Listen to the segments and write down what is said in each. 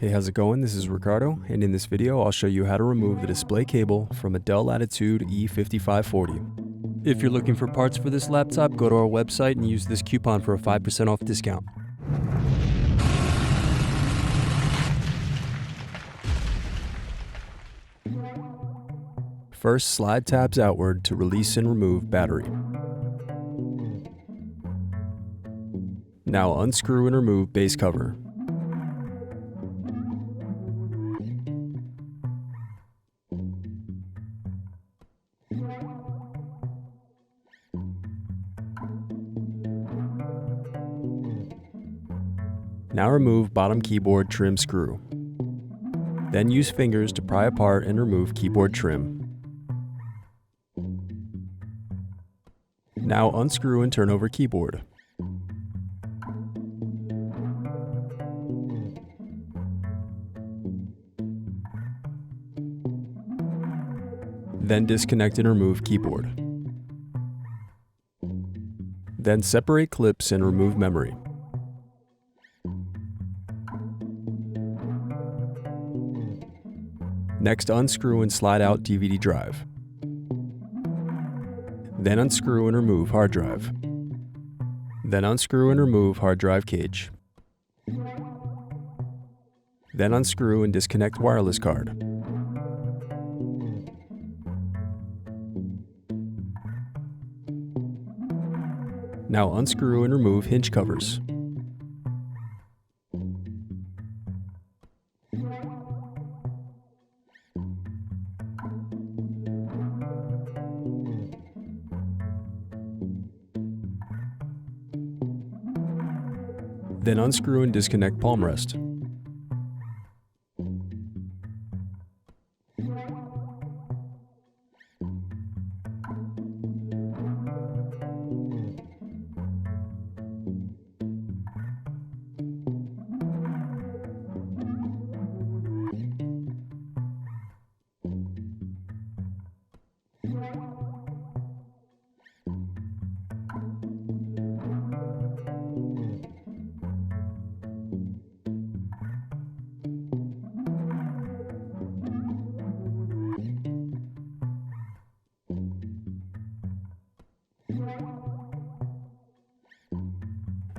Hey, how's it going? This is Ricardo, and in this video I'll show you how to remove the display cable from a Dell Latitude E5540. If you're looking for parts for this laptop, go to our website and use this coupon for a 5% off discount. First, slide tabs outward to release and remove battery. Now unscrew and remove base cover. Now remove bottom keyboard trim screw. Then use fingers to pry apart and remove keyboard trim. Now unscrew and turn over keyboard. Then disconnect and remove keyboard. Then separate clips and remove memory. Next, unscrew and slide out DVD drive. Then unscrew and remove hard drive. Then unscrew and remove hard drive cage. Then unscrew and disconnect wireless card. Now unscrew and remove hinge covers. Then unscrew and disconnect palm rest.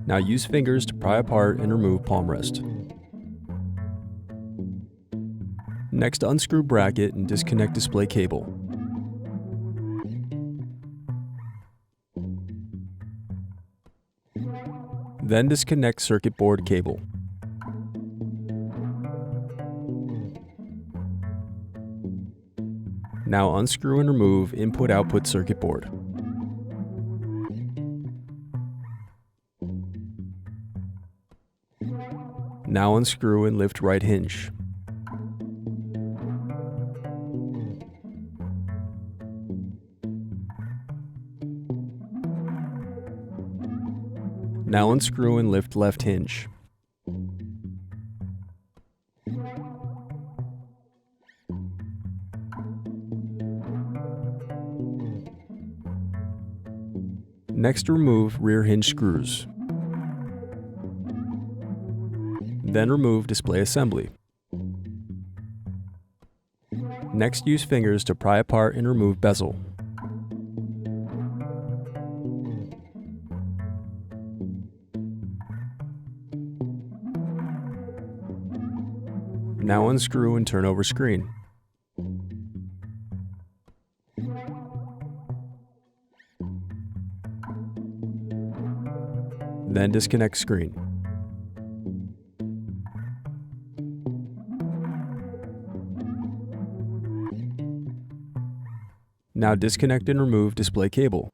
Now use fingers to pry apart and remove palm rest. Next, unscrew bracket and disconnect display cable. Then disconnect circuit board cable. Now unscrew and remove input-output circuit board. Now unscrew and lift right hinge. Now unscrew and lift left hinge. Next, remove rear hinge screws. Then remove display assembly. Next, use fingers to pry apart and remove bezel. Now unscrew and turn over screen. Then disconnect screen. Now disconnect and remove display cable.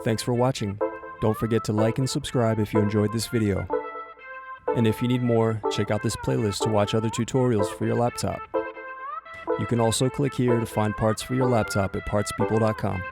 Thanks for watching. Don't forget to like and subscribe if you enjoyed this video. And if you need more, check out this playlist to watch other tutorials for your laptop. You can also click here to find parts for your laptop at partspeople.com.